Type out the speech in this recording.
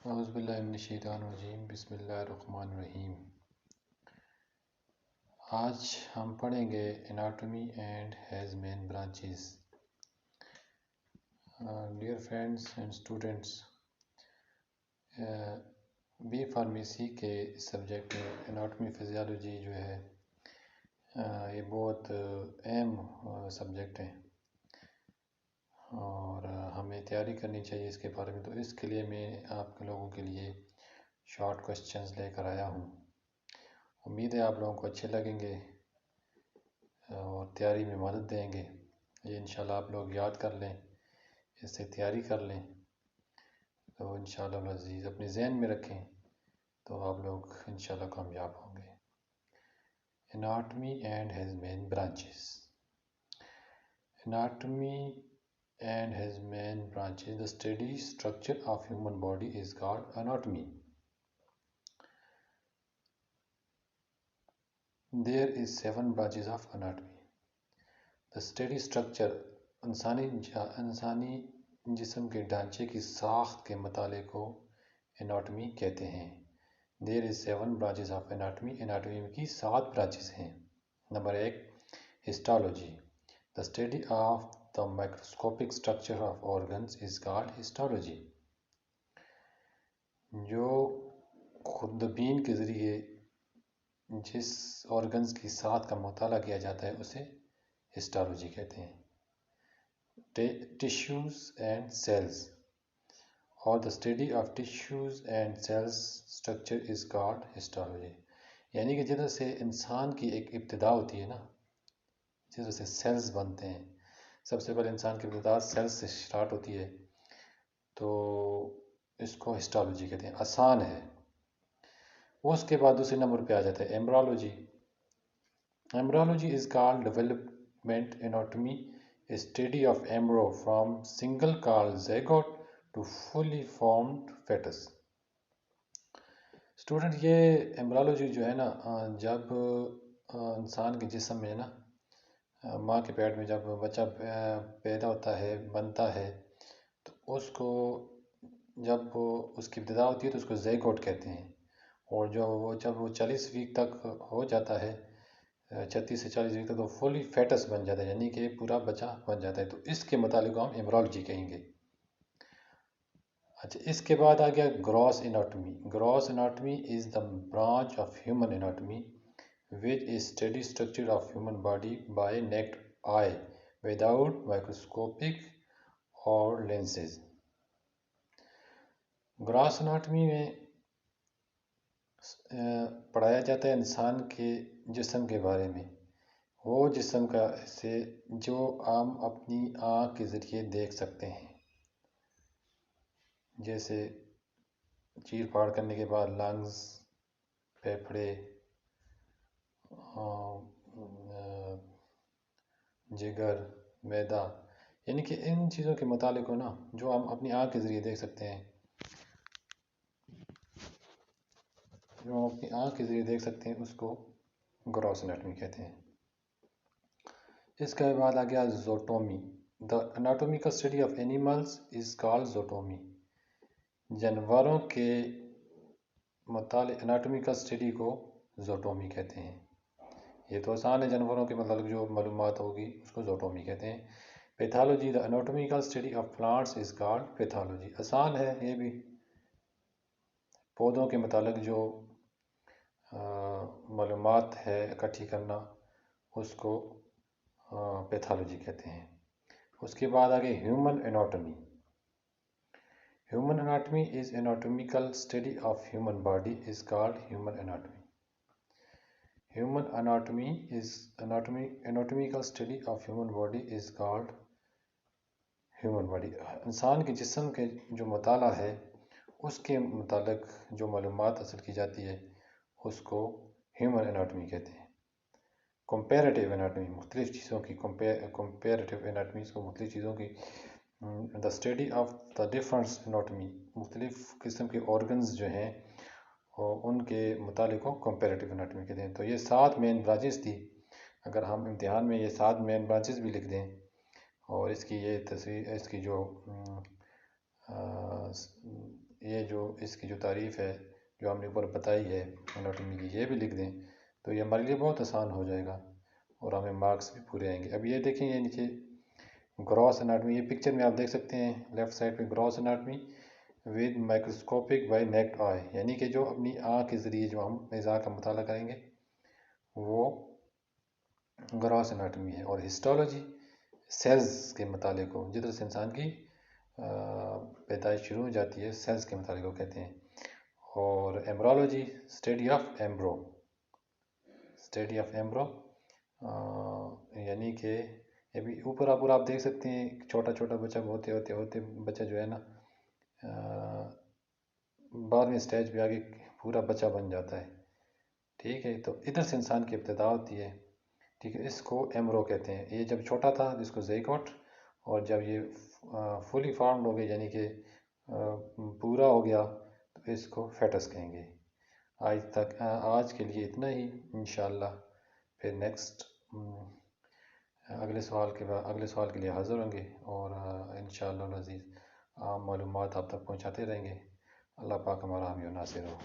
اعوذ باللہ من الشیطان الرجیم، بسم اللہ الرحمن الرحیم۔ آج ہم پڑھیں گے anatomy and his main branches. Dear friends and students, B pharmacy کے سبجیکٹ میں اناٹومی فزیالوجی جو ہے یہ بہت اہم سبجیکٹ ہے اور ہمیں تیاری کرنی چاہیے اس کے بارے میں۔ تو اس کے لیے میں آپ کے لوگوں کے لیے شارٹ کوسچنز لے کر آیا ہوں۔ امید ہے آپ لوگوں کو اچھے لگیں گے اور تیاری میں مدد دیں گے۔ یہ انشاءاللہ آپ لوگ یاد کر لیں، اس سے تیاری کر لیں تو انشاءاللہ العزیز اپنے ذہن میں رکھیں تو آپ لوگ انشاءاللہ کامیاب ہوں گے۔ Anatomy and his main branches. Anatomy and his main branches, the steady structure of human body is called anatomy. There is 7 branches of anatomy. The steady structure انسانی جسم کے ڈھانچے کی ساخت کے مطالعے کو اناٹمی کہتے ہیں۔ There is 7 branches of anatomy. Anatomy کی 7 برانچز ہیں۔ Number 1، histology. The study of the microscopic structure of organs is called histology. جو خوردبین کے ذریعے جس آرگنز کی ساخت کا مطالعہ کیا جاتا ہے اسے ہسٹالوجی کہتے ہیں۔ ٹیشوز اینڈ سیلز اور the study of tissues and cells structure is called histology. یعنی کہ جدھر سے انسان کی ایک ابتدا ہوتی ہے نا، جدھر سے سیلز بنتے ہیں، سب سے پہلے انسان کی ابتدا سیلز سے سٹارٹ ہوتی ہے تو اس کو ہسٹالوجی کہتے ہیں۔ آسان ہے۔ اس کے بعد دوسرے نمبر پہ آ جاتا ہے embryology. Embryology is called development anatomy, a study of embryo from single called zygote to fully formed fetus. Student یہ ایمبرالوجی جو ہے نا، جب انسان کے جسم میں نا ماں کے پیٹ میں جب بچہ پیدا ہوتا ہے، بنتا ہے، تو اس کو جب اس کی ابتدا ہوتی ہے تو اس کو زیگوٹ کہتے ہیں، اور جب وہ 40 ویک تک ہو جاتا ہے، 36 سے 40 ویک تک، تو فلی فیٹس بن جاتا ہے، یعنی کہ پورا بچہ بن جاتا ہے۔ تو اس کے متعلق ہم ایمبرالوجی کہیں گے۔ اچھا، اس کے بعد آ گیا gross anatomy. Gross anatomy is the branch of human anatomy which is study structure of human body by naked eye without microscopic or lenses. Gross anatomy میں پڑھایا جاتا ہے انسان کے جسم کے بارے میں، وہ جسم کا حصے جو ہم اپنی آنکھ کے ذریعے دیکھ سکتے ہیں، جیسے چیر پھاڑ کرنے کے بعد لنگز، پھیپھڑے، جگر، معدہ، یعنی کہ ان چیزوں کے متعلق ہو نا جو ہم اپنی آنکھ کے ذریعے دیکھ سکتے ہیں، اس کو گراس اناٹومی کہتے ہیں۔ اس کے بعد آ گیا zootomy. The anatomical study of animals is called zootomy. جانوروں کے متعلق اناٹومیکل اسٹڈی کو زوٹومی کہتے ہیں۔ یہ تو آسان ہے، جانوروں کے متعلق جو معلومات ہوگی اس کو زوٹومی کہتے ہیں۔ Pathology, the anatomical study of plants is called pathology. آسان ہے یہ بھی، پودوں کے متعلق جو معلومات ہے اکٹھی کرنا اس کو پیتھالوجی کہتے ہیں۔ اس کے بعد آگے human anatomy. Human anatomy is anatomical study of human body is called human anatomy. Human anatomy is anatomical study of human body is called human body. انسان کے جسم کے جو مطالعہ ہے اس کے متعلق جو معلومات حاصل کی جاتی ہے اس کو ہیومن اناٹومی کہتے ہیں۔ کمپیریٹیو اناٹومی، مختلف چیزوں کی کمپیریٹیو اناٹومی کو مختلف چیزوں کی the study of the different anatomy, مختلف قسم کے آرگنز جو ہیں ان کے متعلق کو کمپیریٹیو اناٹومی کہتے ہیں۔ تو یہ 7 مین برانچز تھی۔ اگر ہم امتحان میں یہ 7 مین برانچز بھی لکھ دیں اور اس کی یہ تصویر، اس کی جو یہ جو اس کی جو تعریف ہے جو ہم نے اوپر بتائی ہے اناٹومی کی، یہ بھی لکھ دیں تو یہ ہمارے لیے بہت آسان ہو جائے گا اور ہمیں مارکس بھی پورے آئیں گے۔ اب یہ دیکھیں، یہ نیچے گراس اناٹومی، یہ پکچر میں آپ دیکھ سکتے ہیں لیفٹ سائڈ پہ gross anatomy with microscopic by naked eye, یعنی کہ جو اپنی آنکھ کے ذریعے جو ہم اعضاء کا مطالعہ کریں گے وہ گراس اناٹومی ہے۔ اور ہسٹولوجی سیلز کے مطالعے کو، جدھر سے انسان کی پیدائش شروع ہو جاتی ہے، سیلز کے مطالعے کو کہتے ہیں۔ اور embryology study of ایمبرو، study of ایمبرو، یعنی کہ ابھی اوپر آپ دیکھ سکتے ہیں چھوٹا چھوٹا بچہ ہوتے ہوتے ہوتے بچہ جو ہے نا 12ویں اسٹیج پہ آگے پورا بچہ بن جاتا ہے، ٹھیک ہے۔ تو ادھر سے انسان کی ابتدا ہوتی ہے، ٹھیک ہے، اس کو ایمبرو کہتے ہیں۔ یہ جب چھوٹا تھا اس کو زیگوٹ، اور جب یہ فلی فارمڈ ہو گیا یعنی کہ پورا ہو گیا تو اس کو فیٹس کہیں گے۔ آج کے لیے اتنا ہی، انشاءاللہ پھر نیکسٹ اگلے سوال کے لیے حاضر ہوں گے، اور انشاءاللہ العزیز عام معلومات آپ تک پہنچاتے رہیں گے۔ اللہ پاک ہمارا حامی و ناصر ہو۔